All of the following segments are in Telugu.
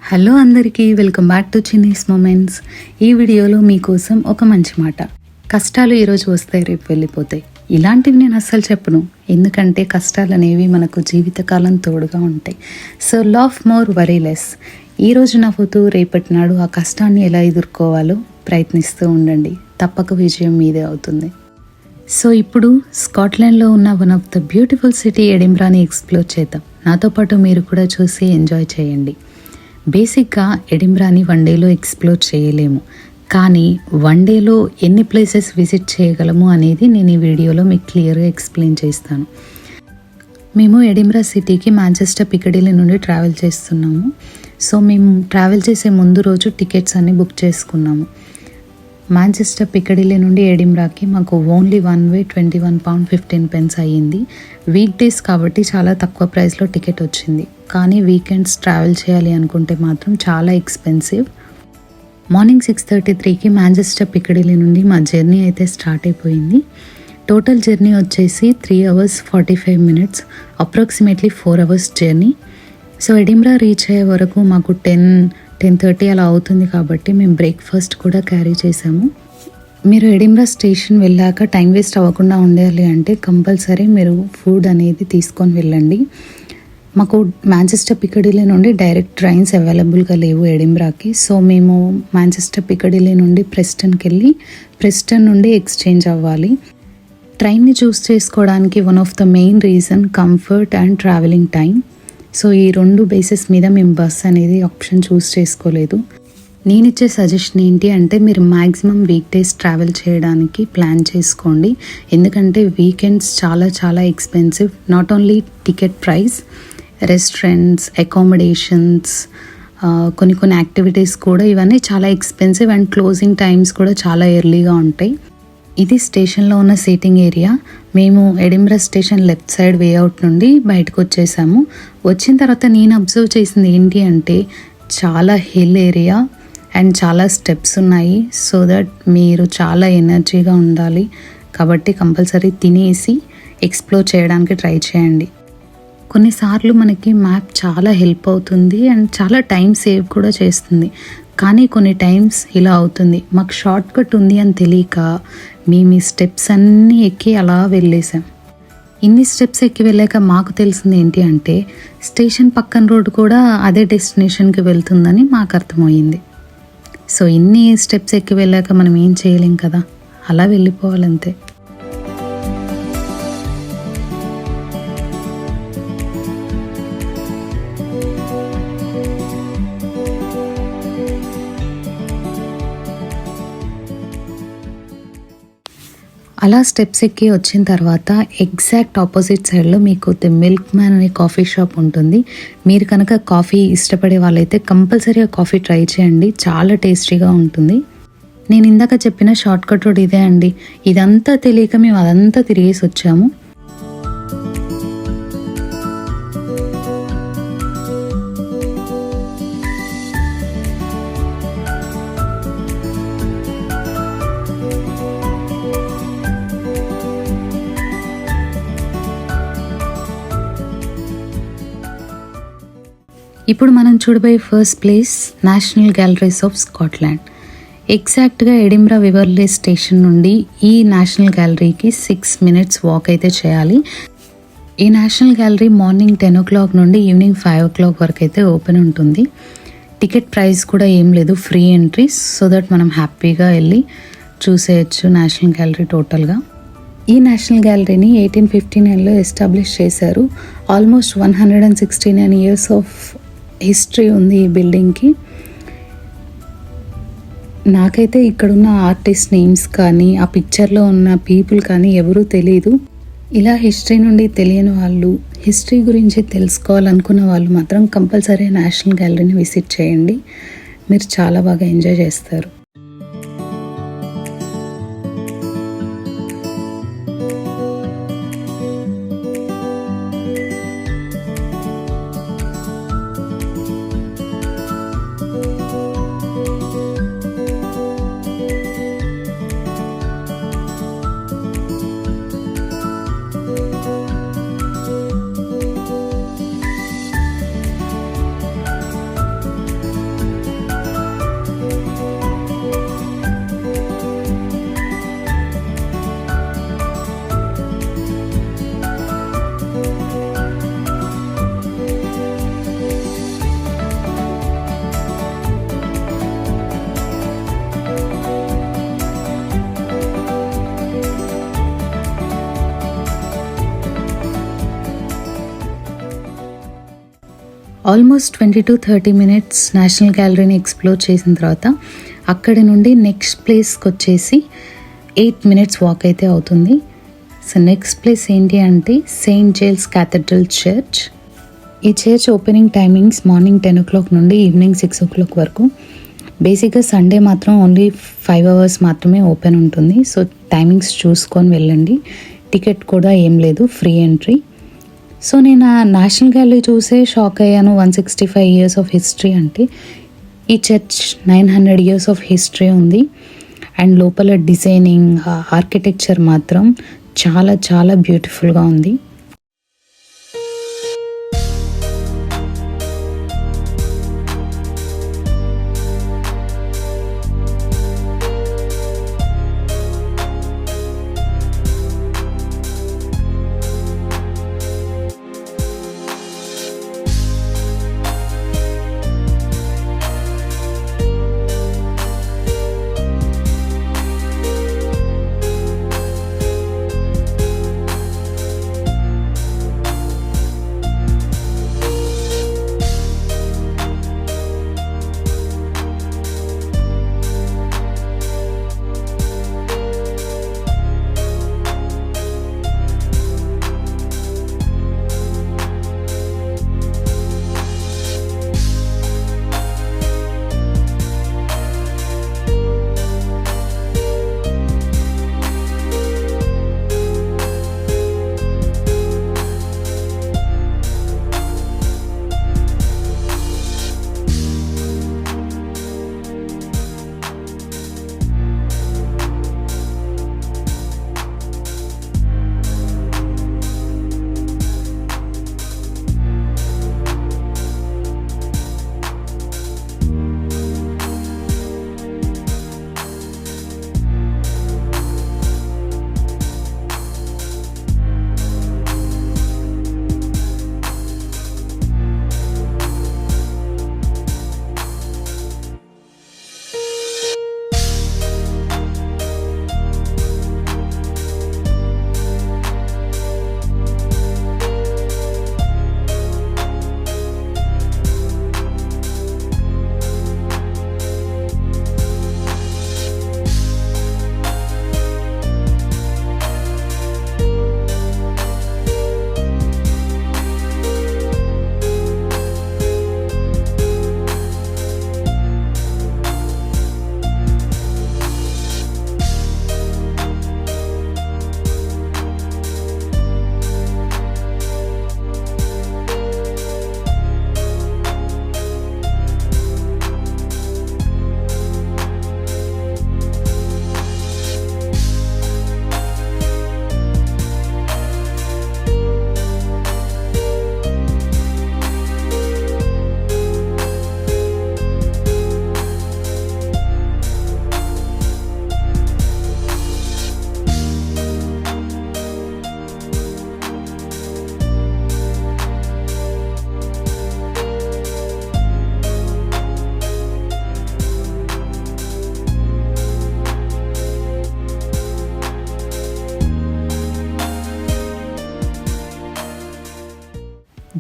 హలో అందరికీ, welcome back to Chinni's moments. ఈ వీడియోలో మీకోసం ఒక మంచి మాట. కష్టాలు ఈరోజు వస్తాయి, రేపు వెళ్ళిపోతాయి. ఇలాంటివి నేను అస్సలు చెప్పను, ఎందుకంటే కష్టాలు అనేవి మనకు జీవితకాలం తోడుగా ఉంటాయి. So love more, worry less. ఈరోజు నవ్వుతూ రేపటి నాడు ఆ కష్టాన్ని ఎలా ఎదుర్కోవాలో ప్రయత్నిస్తూ ఉండండి. తప్పక విజయం మీదే అవుతుంది. సో ఇప్పుడు స్కాట్లాండ్లో ఉన్న one of the beautiful city ఎడింబ్రాని ఎక్స్ప్లోర్ చేద్దాం. నాతో పాటు మీరు కూడా చూసి ఎంజాయ్ చేయండి. బేసిక్గా ఎడింబ్రాని వన్ డేలో ఎక్స్ప్లోర్ చేయలేము, కానీ వన్ డేలో ఎన్ని ప్లేసెస్ విజిట్ చేయగలము అనేది నేను ఈ వీడియోలో మీకు క్లియర్గా ఎక్స్ప్లెయిన్ చేస్తాను. మేము ఎడింబ్రా సిటీకి మాంచెస్టర్ పికడిలీ నుండి ట్రావెల్ చేస్తున్నాము. సో మేము ట్రావెల్ చేసే ముందు రోజు టికెట్స్ అన్ని బుక్ చేసుకున్నాము. మాంచెస్టర్ పికడిలీ నుండి ఎడింబ్రాకి మాకు ఓన్లీ వన్ వే £21.15 అయ్యింది. వీక్ డేస్ కాబట్టి చాలా తక్కువ ప్రైస్లో టికెట్ వచ్చింది, కానీ వీకెండ్స్ ట్రావెల్ చేయాలి అనుకుంటే మాత్రం చాలా ఎక్స్పెన్సివ్. మార్నింగ్ 6:33కి మాంచెస్టర్ పికడిలీ నుండి మా జర్నీ అయితే స్టార్ట్ అయిపోయింది. టోటల్ జర్నీ వచ్చేసి 3 hours 45 minutes, approximately 4 hours journey. So Edinburgh reach అయ్యే వరకు మాకు 10:30 అలా అవుతుంది, కాబట్టి మేము బ్రేక్ఫాస్ట్ కూడా క్యారీ చేసాము. మీరు ఎడింబ్రా స్టేషన్ వెళ్ళాక టైం వేస్ట్ అవ్వకుండా ఉండాలి అంటే కంపల్సరీ మీరు ఫుడ్ అనేది తీసుకొని వెళ్ళండి. మాకు మాంచెస్టర్ పికడిలీ నుండి డైరెక్ట్ ట్రైన్స్ అవైలబుల్గా లేవు ఎడింబ్రాకి. సో మేము మాంచెస్టర్ పికడిలీ నుండి ప్రెస్టన్కి వెళ్ళి ప్రెస్టన్ నుండి ఎక్స్చేంజ్ అవ్వాలి. ట్రైన్ని చూస్ చేసుకోవడానికి one of the main reason comfort and travelling time. So ఈ రెండు బేసిస్ మీద మేము బస్ అనేది ఆప్షన్ చూస్ చేసుకోలేదు. నేను ఇచ్చే సజెషన్ ఏంటి అంటే మీరు మ్యాక్సిమం వీక్ డేస్ ట్రావెల్ చేయడానికి ప్లాన్ చేసుకోండి, ఎందుకంటే వీకెండ్స్ చాలా చాలా expensive. Not only ticket price, restaurants, accommodations, కొన్ని యాక్టివిటీస్ కూడా ఇవన్నీ చాలా ఎక్స్పెన్సివ్ అండ్ క్లోజింగ్ టైమ్స్ కూడా చాలా ఎర్లీగా ఉంటాయి. ఇది స్టేషన్లో ఉన్న సీటింగ్ ఏరియా. మేము ఎడింబ్రా స్టేషన్ లెఫ్ట్ సైడ్ వేఅవుట్ నుండి బయటకు వచ్చేసాము. వచ్చిన తర్వాత నేను అబ్జర్వ్ చేసింది ఏంటి అంటే చాలా హిల్ ఏరియా అండ్ చాలా స్టెప్స్ ఉన్నాయి. సో దట్ మీరు చాలా ఎనర్జీగా ఉండాలి, కాబట్టి కంపల్సరీ తినేసి ఎక్స్ప్లోర్ చేయడానికి ట్రై చేయండి. కొన్నిసార్లు మనకి మ్యాప్ చాలా హెల్ప్ అవుతుంది అండ్ చాలా టైం సేవ్ కూడా చేస్తుంది, కానీ కొన్ని టైమ్స్ ఇలా అవుతుంది. మాకు షార్ట్ కట్ ఉంది అని తెలియక మేము ఈ స్టెప్స్ అన్నీ ఎక్కి అలా వెళ్ళేసాం. ఇన్ని స్టెప్స్ ఎక్కి వెళ్ళాక మాకు తెలిసింది ఏంటి అంటే స్టేషన్ పక్కన రోడ్డు కూడా అదే డెస్టినేషన్కి వెళ్తుందని మాకు అర్థమైంది. సో ఇన్ని స్టెప్స్ ఎక్కి వెళ్ళాక మనం ఏం చేయలేం కదా, అలా వెళ్ళిపోవాలంతే. అలా స్టెప్స్ ఎక్కి వచ్చిన తర్వాత ఎగ్జాక్ట్ ఆపోజిట్ సైడ్లో మీకు ది మిల్క్ మ్యాన్ అనే కాఫీ షాప్ ఉంటుంది. మీరు కనుక కాఫీ ఇష్టపడే వాళ్ళైతే కంపల్సరీగా కాఫీ ట్రై చేయండి, చాలా టేస్టీగా ఉంటుంది. నేను ఇందాక చెప్పిన షార్ట్ కట్ రోడ్ ఇదే అండి. ఇదంతా తెలియక మేము అదంతా తిరిగేసి వచ్చాము. ఇప్పుడు మనం చూడబోయే first place national galleries of Scotland. ఎగ్జాక్ట్గా ఎడింబ్రా వివర్లీ స్టేషన్ నుండి ఈ నేషనల్ గ్యాలరీకి 6 minutes వాక్ అయితే చేయాలి. ఈ నేషనల్ గ్యాలరీ మార్నింగ్ 10 o'clock నుండి ఈవినింగ్ 5 o'clock వరకు అయితే ఓపెన్ ఉంటుంది. టికెట్ ప్రైస్ కూడా ఏం లేదు, ఫ్రీ ఎంట్రీ. సో దట్ మనం హ్యాపీగా వెళ్ళి చూసేయచ్చు నేషనల్ గ్యాలరీ టోటల్గా. ఈ నేషనల్ గ్యాలరీని 1859లో ఎస్టాబ్లిష్ చేశారు. ఆల్మోస్ట్ 169 years ఆఫ్ హిస్టరీ ఉంది ఈ బిల్డింగ్కి. నాకైతే ఇక్కడున్న ఆర్టిస్ట్ నేమ్స్ కానీ ఆ పిక్చర్లో ఉన్న పీపుల్ కానీ ఎవరూ తెలియదు. ఇలా హిస్టరీ నుండి తెలియని వాళ్ళు, హిస్టరీ గురించి తెలుసుకోవాలనుకున్న వాళ్ళు మాత్రం కంపల్సరీ నేషనల్ గ్యాలరీని విజిట్ చేయండి, మీరు చాలా బాగా ఎంజాయ్ చేస్తారు. ఆల్మోస్ట్ 20 to 30 మినిట్స్ నేషనల్ గ్యాలరీని ఎక్స్ప్లోర్ చేసిన తర్వాత అక్కడి నుండి నెక్స్ట్ ప్లేస్కి వచ్చేసి 8 మినిట్స్ వాక్ అయితే అవుతుంది. సో నెక్స్ట్ ప్లేస్ ఏంటి అంటే సెయింట్ జైల్స్ క్యాథడ్రల్ చర్చ్. ఈ church opening timings morning 10 o'clock నుండి ఈవినింగ్ 6 o'clock వరకు. బేసిక్గా సండే మాత్రం ఓన్లీ 5 hours మాత్రమే ఓపెన్ ఉంటుంది. సో టైమింగ్స్ చూసుకొని వెళ్ళండి. టికెట్ కూడా ఏం లేదు, ఫ్రీ ఎంట్రీ. సో నేను ఆ నేషనల్ గ్యాలరీ చూసే షాక్ అయ్యాను. 165 years ఆఫ్ హిస్టరీ అంటే ఈ చర్చ్ 900 years ఆఫ్ హిస్టరీ ఉంది. అండ్ లోపల డిజైనింగ్, ఆర్కిటెక్చర్ మాత్రం చాలా చాలా బ్యూటిఫుల్గా ఉంది.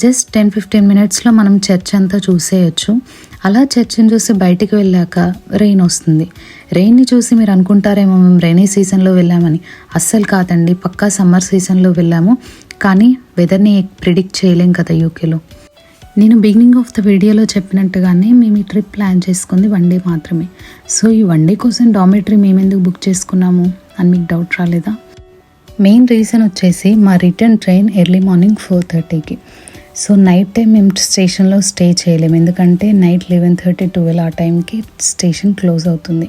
జస్ట్ 10-15 మినిట్స్లో మనం చర్చ్ అంతా చూసేయచ్చు. అలా చర్చిని చూసి బయటికి వెళ్ళాక రెయిన్ వస్తుంది. రెయిన్ని చూసి మీరు అనుకుంటారేమో మేము రైనీ సీజన్లో వెళ్ళామని. అస్సలు కాదండి, పక్కా సమ్మర్ సీజన్లో వెళ్ళాము. కానీ వెదర్ని ప్రిడిక్ట్ చేయలేం కదా యూకేలో. నేను బిగినింగ్ ఆఫ్ ద వీడియోలో చెప్పినట్టుగానే మేము ఈ ట్రిప్ ప్లాన్ చేసుకుంది 1 day మాత్రమే. సో ఈ 1 day కోసం డార్మెటరీ మేము ఎందుకు బుక్ చేసుకున్నాము అని మీకు డౌట్ రాలేదా? మెయిన్ రీజన్ వచ్చేసి మా రిటర్న్ ట్రైన్ ఎర్లీ మార్నింగ్ 4:30కి. సో నైట్ టైం మేము స్టేషన్లో స్టే చేయలేము, ఎందుకంటే నైట్ 11:30-12 ఆ టైంకి స్టేషన్ క్లోజ్ అవుతుంది.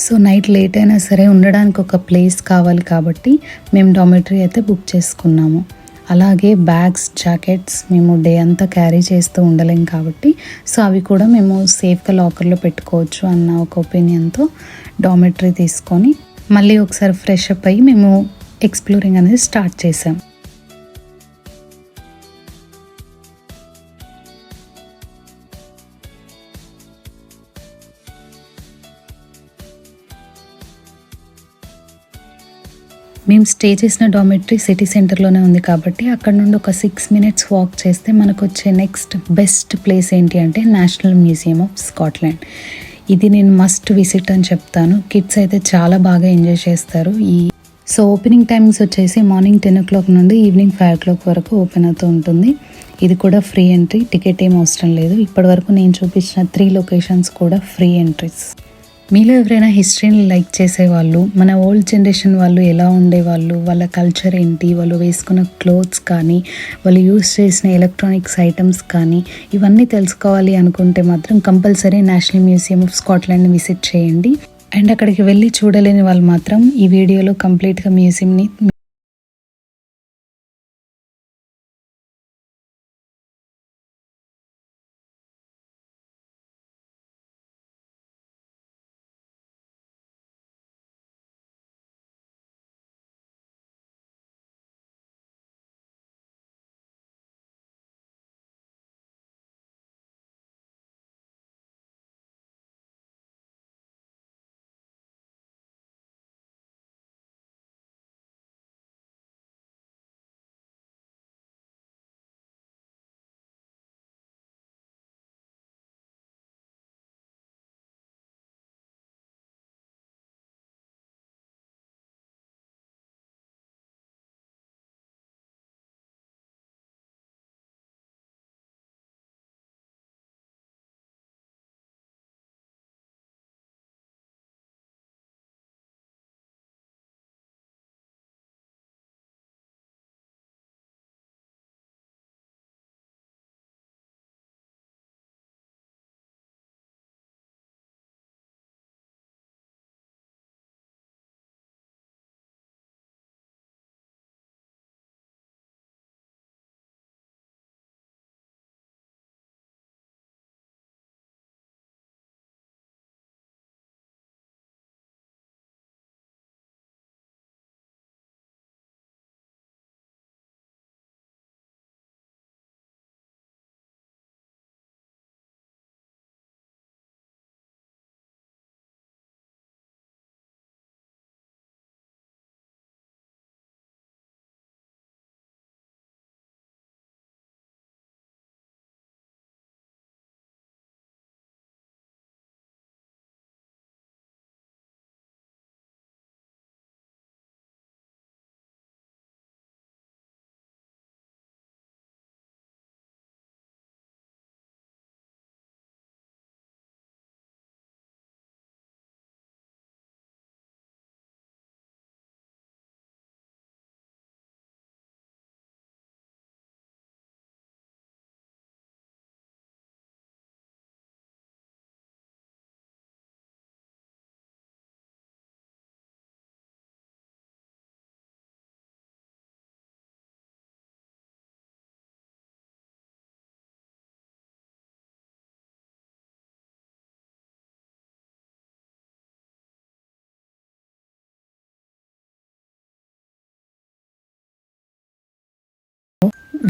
సో నైట్ లేట్ అయినా సరే ఉండడానికి ఒక ప్లేస్ కావాలి కాబట్టి మేము డార్మెటరీ అయితే బుక్ చేసుకున్నాము. అలాగే బ్యాగ్స్, జాకెట్స్ మేము డే అంతా క్యారీ చేస్తూ ఉండలేం కాబట్టి సో అవి కూడా మేము సేఫ్గా లాకర్లో పెట్టుకోవచ్చు అన్న ఒక ఒపీనియన్తో డార్మెటరీ తీసుకొని మళ్ళీ ఒకసారి ఫ్రెష్ అప్ అయ్యి మేము ఎక్స్ప్లోరింగ్ అనేది స్టార్ట్ చేసాం. మేము స్టే చేసిన డామెట్రీ సిటీ సెంటర్లోనే ఉంది కాబట్టి అక్కడ నుండి ఒక 6 minutes వాక్ చేస్తే మనకు వచ్చే నెక్స్ట్ బెస్ట్ ప్లేస్ ఏంటి అంటే నేషనల్ మ్యూజియం ఆఫ్ స్కాట్లాండ్. ఇది నేను మస్ట్ విజిట్ అని చెప్తాను. కిడ్స్ అయితే చాలా బాగా ఎంజాయ్ చేస్తారు. సో ఓపెనింగ్ టైమింగ్స్ వచ్చేసి మార్నింగ్ 10 o'clock నుండి ఈవినింగ్ 5 o'clock వరకు ఓపెన్ అవుతూ ఉంటుంది. ఇది కూడా ఫ్రీ ఎంట్రీ, టికెట్ ఏం అవసరం లేదు. ఇప్పటి వరకు నేను చూపించిన 3 లొకేషన్స్ కూడా ఫ్రీ ఎంట్రీస్. మీలో ఎవరైనా హిస్టరీని లైక్ చేసేవాళ్ళు, మన ఓల్డ్ జనరేషన్ వాళ్ళు ఎలా ఉండేవాళ్ళు, వాళ్ళ కల్చర్ ఏంటి, వాళ్ళు వేసుకున్న క్లోత్స్ కానీ, వాళ్ళు యూస్ చేసిన ఎలక్ట్రానిక్స్ ఐటమ్స్ కానీ, ఇవన్నీ తెలుసుకోవాలి అనుకుంటే మాత్రం కంపల్సరీ నేషనల్ మ్యూజియం ఆఫ్ స్కాట్లాండ్ని విజిట్ చేయండి. అండ్ అక్కడికి వెళ్ళి చూడలేని వాళ్ళు మాత్రం ఈ వీడియోలో కంప్లీట్గా మ్యూజియంని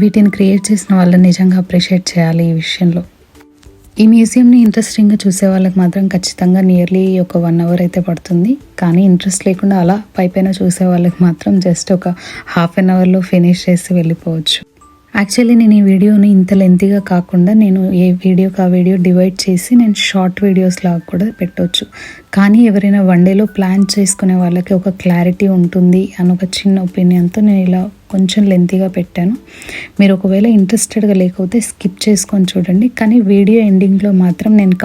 వీటిని క్రియేట్ చేసిన వాళ్ళని నిజంగా అప్రిషియేట్ చేయాలి ఈ విషయంలో. ఈ మ్యూజియంని ఇంట్రెస్టింగ్గా చూసే వాళ్ళకి మాత్రం ఖచ్చితంగా నియర్లీ ఒక 1 hour అయితే పడుతుంది. కానీ ఇంట్రెస్ట్ లేకుండా అలా పైపైన చూసే వాళ్ళకి మాత్రం జస్ట్ ఒక హాఫ్ అన్ అవర్లో ఫినిష్ చేసి వెళ్ళిపోవచ్చు. యాక్చువల్లీ నేను ఈ వీడియోని ఇంత లెంతీగా కాకుండా నేను ఏ వీడియోకి ఆ వీడియో డివైడ్ చేసి నేను షార్ట్ వీడియోస్ లాగా కూడా పెట్టవచ్చు. కానీ ఎవరైనా వన్ డేలో ప్లాన్ చేసుకునే వాళ్ళకి ఒక క్లారిటీ ఉంటుంది అని ఒక చిన్న ఒపీనియన్తో నేను ఇలా కొంచెం లెంతీగా పెట్టాను. మీరు ఒకవేళ ఇంట్రెస్టెడ్గా లేకపోతే స్కిప్ చేసుకొని చూడండి. కానీ వీడియో ఎండింగ్లో మాత్రం నేను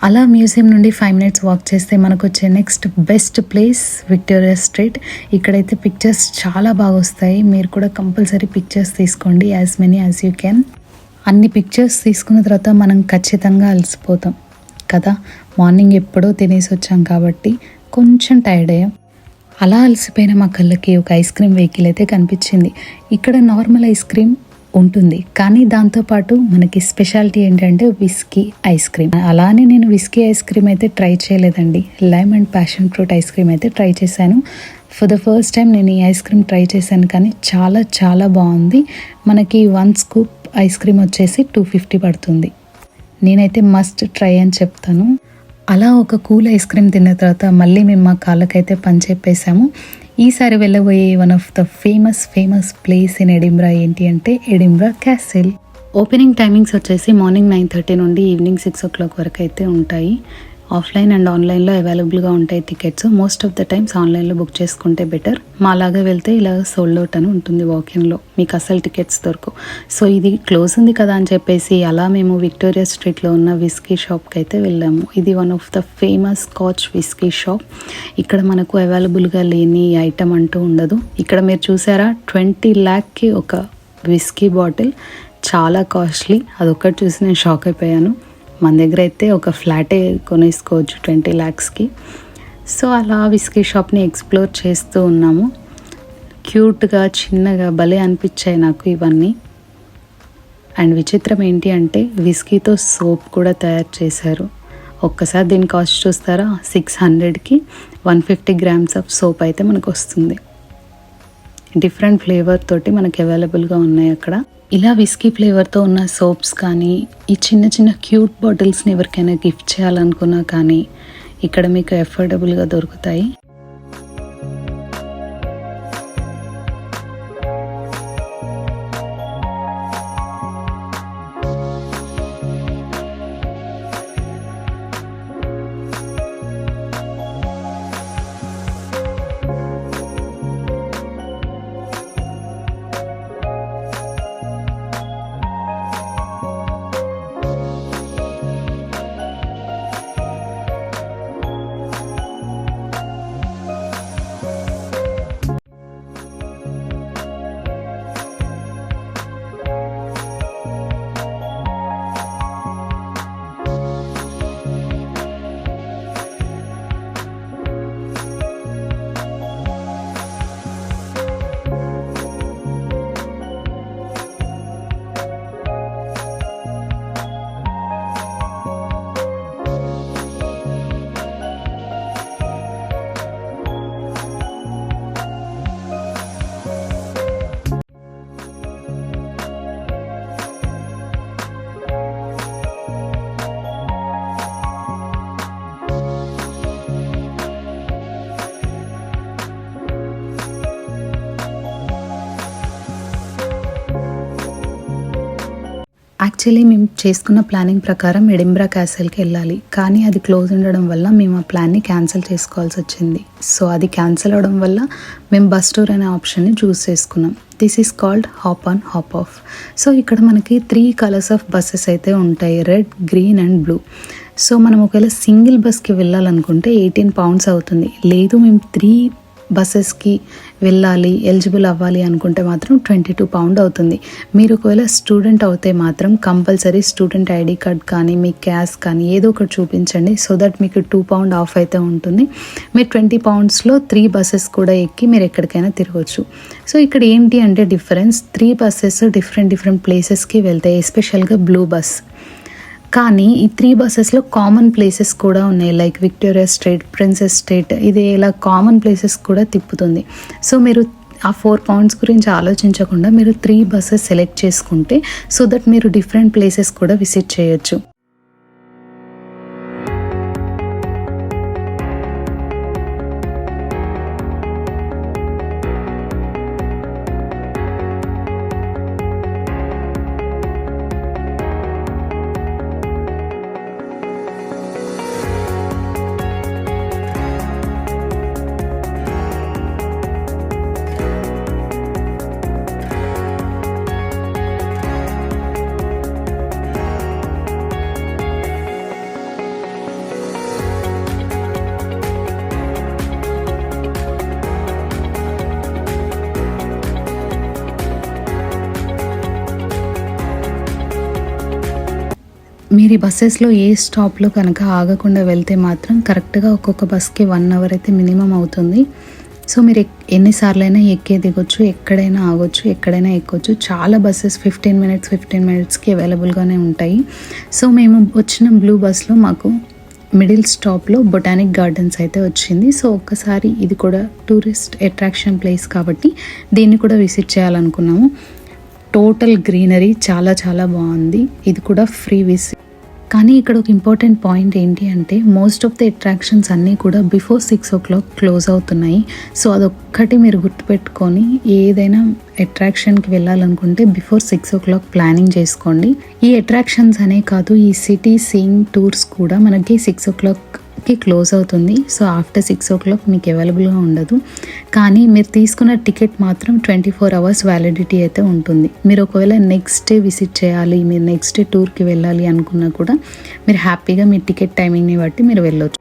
అలా మ్యూజియం నుండి 5 మినిట్స్ వాక్ చేస్తే మనకు వచ్చే next best place Victoria street. ఇక్కడైతే పిక్చర్స్ చాలా బాగా వస్తాయి. మీరు కూడా కంపల్సరీ పిక్చర్స్ తీసుకోండి, as many as you can. అన్ని పిక్చర్స్ తీసుకున్న తర్వాత మనం ఖచ్చితంగా అలసిపోతాం కదా. మార్నింగ్ ఎప్పుడో తినేసి వచ్చాం కాబట్టి కొంచెం టైర్డ్ అయ్యాం. అలా అలసిపోయిన మా కళ్ళకి ఒక ఐస్ క్రీమ్ వెహికల్ అయితే కనిపించింది. ఇక్కడ నార్మల్ ఐస్ క్రీమ్ ఉంటుంది, కానీ దాంతోపాటు మనకి స్పెషాలిటీ ఏంటంటే విస్కీ ఐస్ క్రీమ్. అలానే నేను విస్కీ ఐస్ క్రీమ్ అయితే ట్రై చేయలేదండి, lime and passion fruit ice cream అయితే ట్రై చేశాను. ఫర్ ద ఫస్ట్ టైం నేను ఈ ఐస్ క్రీమ్ ట్రై చేశాను, కానీ చాలా చాలా బాగుంది. మనకి 1 స్కూప్ ఐస్ క్రీమ్ వచ్చేసి 250 పడుతుంది. నేనైతే మస్ట్ ట్రై అని చెప్తాను. అలా ఒక కూల్ ఐస్ క్రీమ్ తిన్న తర్వాత మళ్ళీ మేము మా కాళ్ళకైతే పని చెప్పేసాము. ఈసారి వెళ్ళబోయే one of the famous place in Edinburgh ఏంటి అంటే ఎడింబ్రా క్యాసిల్. ఓపెనింగ్ టైమింగ్స్ వచ్చేసి మార్నింగ్ 9:30 నుండి ఈవినింగ్ 6 o'clock వరకు అయితే ఉంటాయి. ఆఫ్లైన్ అండ్ ఆన్లైన్లో అవైలబుల్గా ఉంటాయి tickets. Most of the times ఆన్లైన్లో బుక్ చేసుకుంటే బెటర్. మాలాగా వెళ్తే ఇలా సోల్డ్ అవుట్ అని ఉంటుంది వాకిన్లో, మీకు అసలు టికెట్స్ దొరకవు. సో ఇది క్లోజ్ ఉంది కదా అని చెప్పేసి అలా మేము విక్టోరియా స్ట్రీట్లో ఉన్న విస్కీ షాప్కి అయితే వెళ్ళాము. ఇది one of the famous scotch whisky shop. ఇక్కడ మనకు అవైలబుల్గా లేని ఐటమ్ అంటూ ఉండదు. ఇక్కడ మీరు చూసారా 20 lakhకి ఒక విస్కీ బాటిల్, చాలా కాస్ట్లీ. అదొక్కటి చూసి నేను షాక్ అయిపోయాను. మన దగ్గర అయితే ఒక ఫ్లాటే కొనేసుకోవచ్చు 20 lakhsకి. సో అలా విస్కీ షాప్ని ఎక్స్ప్లోర్ చేస్తూ ఉన్నాము. క్యూట్గా చిన్నగా భలే అనిపించాయి నాకు ఇవన్నీ. అండ్ విచిత్రం ఏంటి అంటే విస్కీతో సోప్ కూడా తయారు చేశారు. ఒక్కసారి దీని కాస్ట్ చూస్తారా, 600కి 150 grams ఆఫ్ సోప్ అయితే మనకు వస్తుంది. డిఫరెంట్ ఫ్లేవర్ తోటి మనకి అవైలబుల్గా ఉన్నాయి అక్కడ. ఇలా విస్కీ ఫ్లేవర్తో ఉన్న సోప్స్ కానీ, ఈ చిన్న చిన్న క్యూట్ బాటిల్స్ని ఎవరికైనా గిఫ్ట్ చేయాలనుకున్నా కానీ ఇక్కడ మీకు అఫోర్డబుల్గా దొరుకుతాయి. యాక్చువల్లీ మేము చేసుకున్న ప్లానింగ్ ప్రకారం ఎడింబ్రా క్యాసిల్కి వెళ్ళాలి, కానీ అది క్లోజ్ ఉండడం వల్ల మేము ఆ ప్లాన్ని క్యాన్సిల్ చేసుకోవాల్సి వచ్చింది. సో అది క్యాన్సిల్ అవడం వల్ల మేము బస్ టూర్ అనే ఆప్షన్ని చూస్ చేసుకున్నాం. This is called hop on hop of. So ఇక్కడ మనకి 3 కలర్స్ ఆఫ్ బస్సెస్ అయితే ఉంటాయి, red, green and blue. So మనం ఒకవేళ సింగిల్ బస్కి వెళ్ళాలనుకుంటే 18 pounds అవుతుంది. లేదు మేము 3 బస్సెస్కి వెళ్ళాలి, ఎలిజిబుల్ అవ్వాలి అనుకుంటే మాత్రం 22 pounds అవుతుంది. మీరు ఒకవేళ స్టూడెంట్ అవుతే మాత్రం కంపల్సరీ స్టూడెంట్ ఐడి కార్డ్ కానీ మీ క్యాష్ కానీ ఏదో ఒకటి చూపించండి, సో దట్ మీకు 2 pounds ఆఫ్ అయితే ఉంటుంది. మీరు 20 poundsలో 3 buses కూడా ఎక్కి మీరు ఎక్కడికైనా తిరగవచ్చు. సో ఇక్కడ ఏంటి అంటే డిఫరెన్స్, 3 buses డిఫరెంట్ ప్లేసెస్కి వెళ్తాయి, ఎస్పెషల్గా బ్లూ బస్. కానీ ఈ 3 buses కామన్ ప్లేసెస్ కూడా ఉన్నాయి, like Victoria street, princess street, ఇది ఇలా కామన్ ప్లేసెస్ కూడా తిప్పుతుంది. సో మీరు ఆ 4 pounds గురించి ఆలోచించకుండా మీరు 3 buses సెలెక్ట్ చేసుకుంటే సో దట్ మీరు డిఫరెంట్ ప్లేసెస్ కూడా విజిట్ చేయొచ్చు. మీరు ఈ బస్సెస్లో ఏ స్టాప్లో కనుక ఆగకుండా వెళ్తే మాత్రం కరెక్ట్గా ఒక్కొక్క బస్కి 1 అవర్ అయితే మినిమం అవుతుంది. సో మీరు ఎన్నిసార్లు అయినా ఎక్కే దిగొచ్చు, ఎక్కడైనా ఆగొచ్చు, ఎక్కడైనా ఎక్కొచ్చు. చాలా బస్సెస్ 15 మినిట్స్కి అవైలబుల్గానే ఉంటాయి. సో మేము వచ్చిన బ్లూ బస్లో మాకు మిడిల్ స్టాప్లో బొటానిక్ గార్డెన్స్ అయితే వచ్చింది. సో ఒక్కసారి ఇది కూడా టూరిస్ట్ అట్రాక్షన్ ప్లేస్ కాబట్టి దీన్ని కూడా విజిట్ చేయాలనుకున్నాము. టోటల్ గ్రీనరీ చాలా చాలా బాగుంది. ఇది కూడా ఫ్రీ విజిట్. కానీ ఇక్కడ ఒక ఇంపార్టెంట్ పాయింట్ ఏంటి అంటే మోస్ట్ ఆఫ్ ది అట్రాక్షన్స్ అన్నీ కూడా బిఫోర్ 6 o'clock క్లోజ్ అవుతున్నాయి. సో అదొక్కటి మీరు గుర్తుపెట్టుకొని ఏదైనా అట్రాక్షన్కి వెళ్ళాలనుకుంటే బిఫోర్ 6 o'clock ప్లానింగ్ చేసుకోండి. ఈ అట్రాక్షన్స్ అనే కాదు, ఈ సిటీ సీయింగ్ టూర్స్ కూడా మనకి 6 o'clockకి క్లోజ్ అవుతుంది. సో ఆఫ్టర్ 6 o'clock మీకు అవైలబుల్గా ఉండదు. కానీ మీరు తీసుకున్న టికెట్ మాత్రం 24 hours వ్యాలిడిటీ అయితే ఉంటుంది. మీరు ఒకవేళ నెక్స్ట్ డే విజిట్ చేయాలి, మీరు నెక్స్ట్ డే టూర్కి వెళ్ళాలి అనుకున్నా కూడా మీరు హ్యాపీగా మీ టికెట్ టైమింగ్ని బట్టి మీరు వెళ్ళొచ్చు.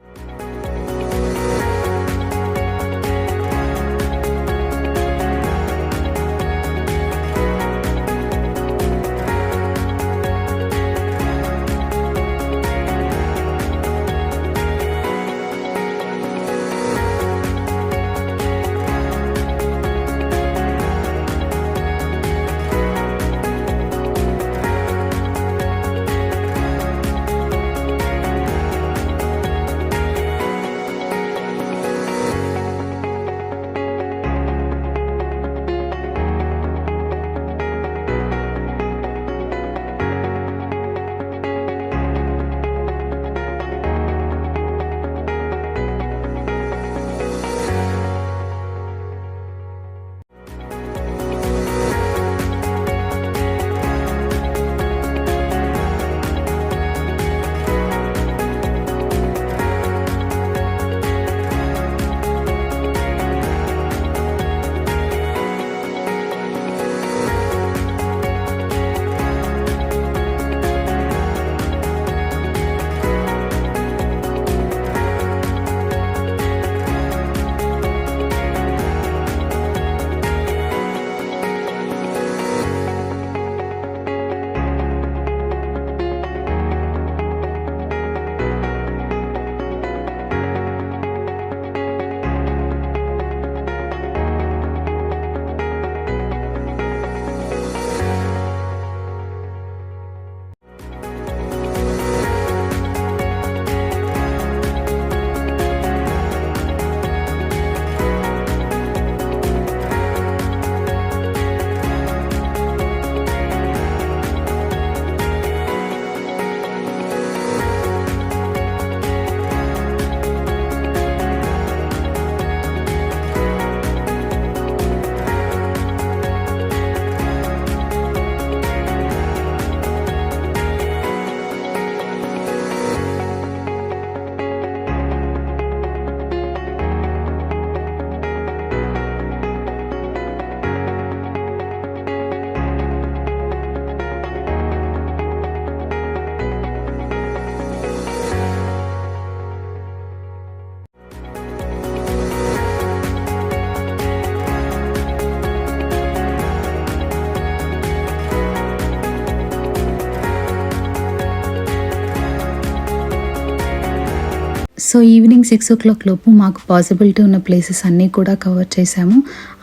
సో ఈవినింగ్ 6 o'clock లోపు మాకు పాసిబిలిటీ ఉన్న ప్లేసెస్ అన్నీ కూడా కవర్ చేసాము.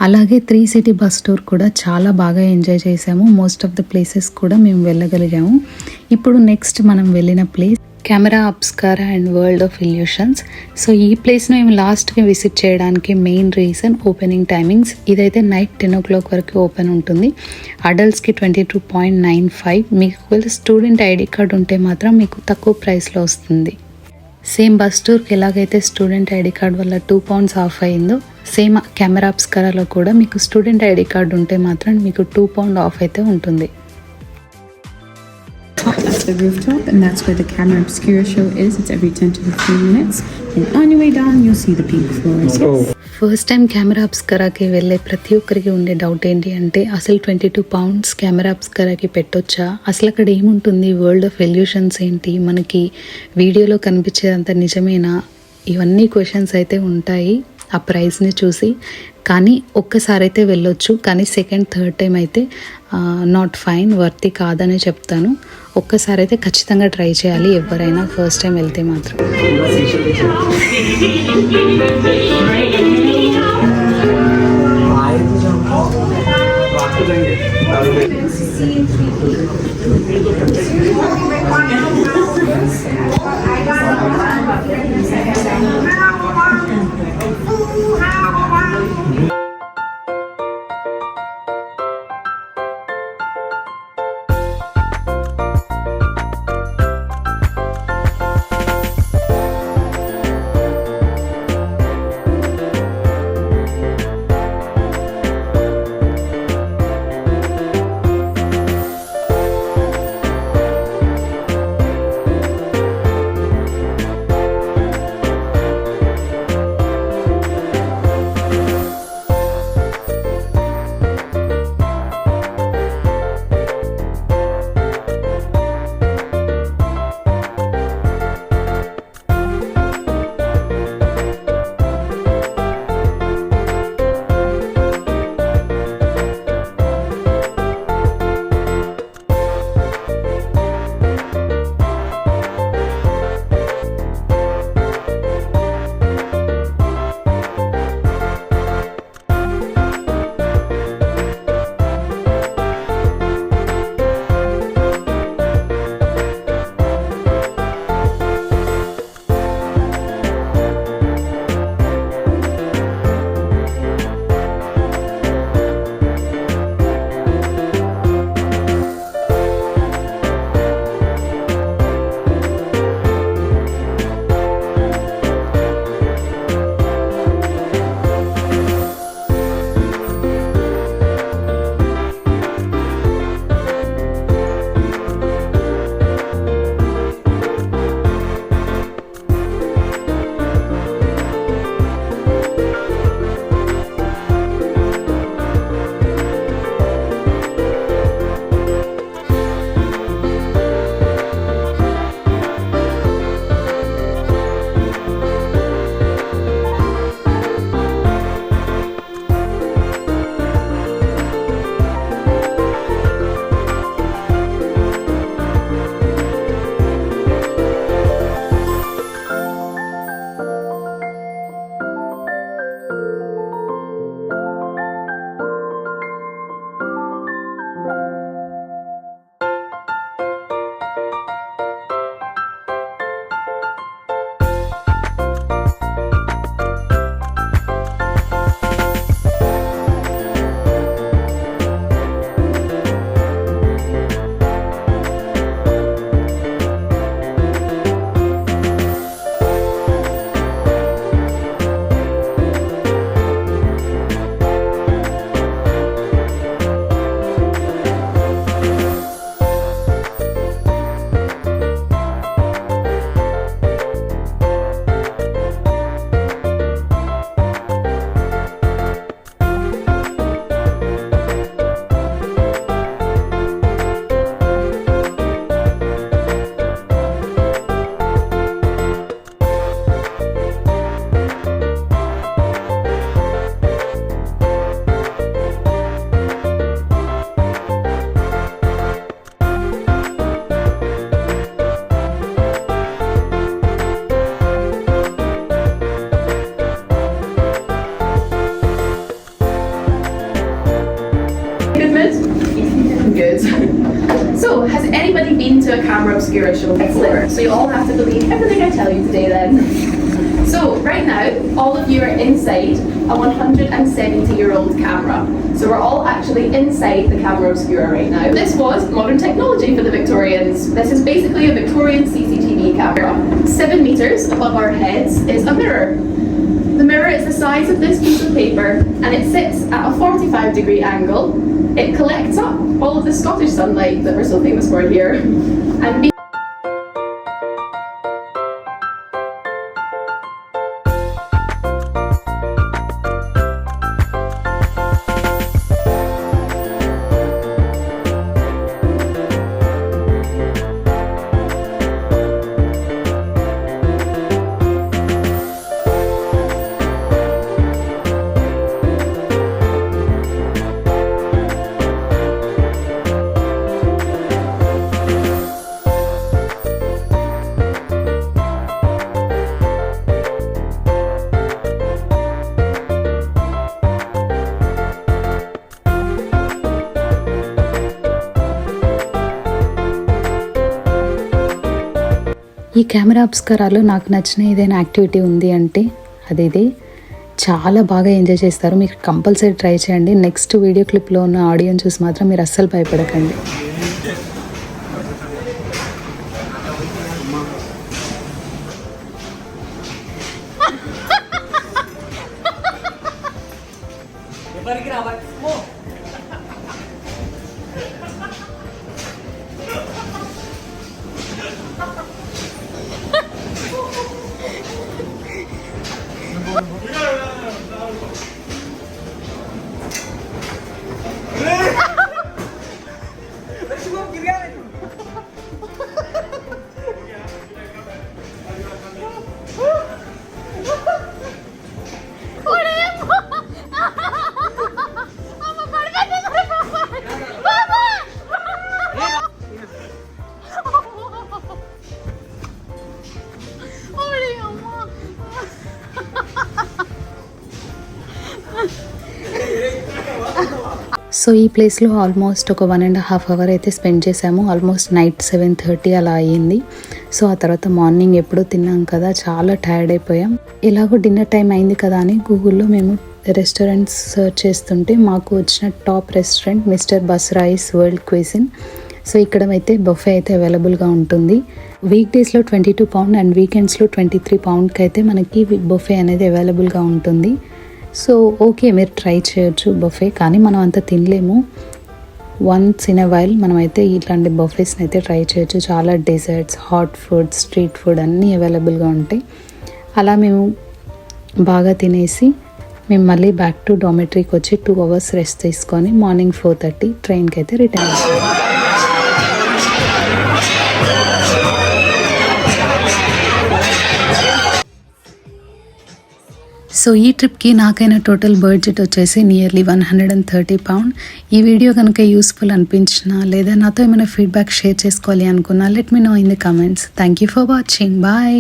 అలాగే 3 city బస్ టూర్ కూడా చాలా బాగా ఎంజాయ్ చేసాము. మోస్ట్ ఆఫ్ ద ప్లేసెస్ కూడా మేము వెళ్ళగలిగాము. ఇప్పుడు నెక్స్ట్ మనం వెళ్ళిన place camera obscura and world of illusions. So ఈ ప్లేస్ను మేము లాస్ట్గా విజిట్ చేయడానికి మెయిన్ రీజన్ ఓపెనింగ్ టైమింగ్స్. ఇదైతే నైట్ 10 o'clock వరకు ఓపెన్ ఉంటుంది. అడల్ట్స్కి 22.95. మీకు స్టూడెంట్ ఐడి కార్డ్ ఉంటే మాత్రం మీకు తక్కువ ప్రైస్లో వస్తుంది. సేమ్ బస్ టూర్కి ఎలాగైతే స్టూడెంట్ ఐడి కార్డ్ వల్ల £2 ఆఫ్ అయిందో సేమ్ కెమెరా అబ్స్కారాలో కూడా మీకు స్టూడెంట్ ఐడి కార్డు ఉంటే మాత్రం మీకు £2 ఆఫ్ అయితే ఉంటుంది. That's the rooftop, and that's where the camera obscura show is. It's every 10 to 15 minutes. And on your way down, you'll see the pink floors. First time camera అబ్స్కారాకి వెళ్ళే ప్రతి ఒక్కరికి ఉండే డౌట్ ఏంటి అంటే అసలు £22 కెమెరా అబ్స్కారాకి పెట్టొచ్చా, అసలు అక్కడ ఏముంటుంది, వరల్డ్ ఆఫ్ ఇల్యూషన్స్ ఏంటి, మనకి వీడియోలో కనిపించేదంత నిజమేనా, ఇవన్నీ క్వశ్చన్స్ అయితే ఉంటాయి. ఆ ప్రైస్ని చూసి. కానీ ఒక్కసారి అయితే వెళ్ళొచ్చు, కానీ సెకండ్ థర్డ్ టైం అయితే నాట్ ఫైన్, వర్తి కాదనే చెప్తాను. ఒక్కసారి అయితే ఖచ్చితంగా ట్రై చేయాలి ఎవరైనా ఫస్ట్ టైం వెళ్తే మాత్రం. So, has anybody been to a Camera Obscura show before? So you all have to believe everything I tell you today then. So, right now, all of you are inside a 170-year-old camera. So we're all actually inside the Camera Obscura right now. This was modern technology for the Victorians. This is basically a Victorian CCTV camera. 7 meters above our heads is a mirror. The mirror is the size of this piece of paper and it sits at a 45-degree angle. It collects up all of the Scottish sunlight that we're so famous for here. And ఈ కెమెరా అబ్స్కరాలో నాకు నచ్చిన ఏదైనా యాక్టివిటీ ఉంది అంటే అదేదే. చాలా బాగా ఎంజాయ్ చేస్తారు. మీరు కంపల్సరీ ట్రై చేయండి. నెక్స్ట్ వీడియో క్లిప్లో ఉన్న ఆడియోని చూసి మాత్రం మీరు అస్సలు భయపడకండి. సో ఈ ప్లేస్లో ఆల్మోస్ట్ ఒక 1.5 అవర్ అయితే స్పెండ్ చేసాము. ఆల్మోస్ట్ నైట్ 7:30 అలా అయ్యింది. సో ఆ తర్వాత మార్నింగ్ ఎప్పుడో తిన్నాం కదా, చాలా టైర్డ్ అయిపోయాం. ఎలాగో డిన్నర్ టైం అయింది కదా అని గూగుల్లో మేము రెస్టారెంట్స్ సర్చ్ చేస్తుంటే మాకు వచ్చిన టాప్ రెస్టారెంట్ మిస్టర్ బస్రాయిస్ వరల్డ్ క్విజిన్. సో ఇక్కడ అయితే బఫే అయితే అవైలబుల్గా ఉంటుంది. వీక్ డేస్లో 22 పౌండ్ అండ్ వీకెండ్స్లో 23 పౌండ్కి అయితే మనకి బఫే అనేది అవైలబుల్గా ఉంటుంది. సో ఓకే, మీరు ట్రై చేయొచ్చు బఫే, కానీ మనం అంత తినలేము. వన్స్ ఇన్ ఎ వైల్ మనమైతే ఇట్లాంటి బఫేస్ని అయితే ట్రై చేయొచ్చు. చాలా desserts, hot food, street food అన్నీ అవైలబుల్గా ఉంటాయి. అలా మేము బాగా తినేసి మేము మళ్ళీ బ్యాక్ టు డామెటరీకి వచ్చి 2 అవర్స్ రెస్ట్ తీసుకొని మార్నింగ్ 4:30 ట్రైన్కి అయితే రిటర్న్ అయ్యాము. సో ఈ ట్రిప్కి నాకైనా టోటల్ బడ్జెట్ వచ్చేసి నియర్లీ 130 పౌండ్. ఈ వీడియో కనుక యూస్ఫుల్ అనిపించినా లేదా నాతో ఏమైనా ఫీడ్బ్యాక్ షేర్ చేసుకోవాలి అనుకున్నా let me know in the comments. Thank you for watching. Bye.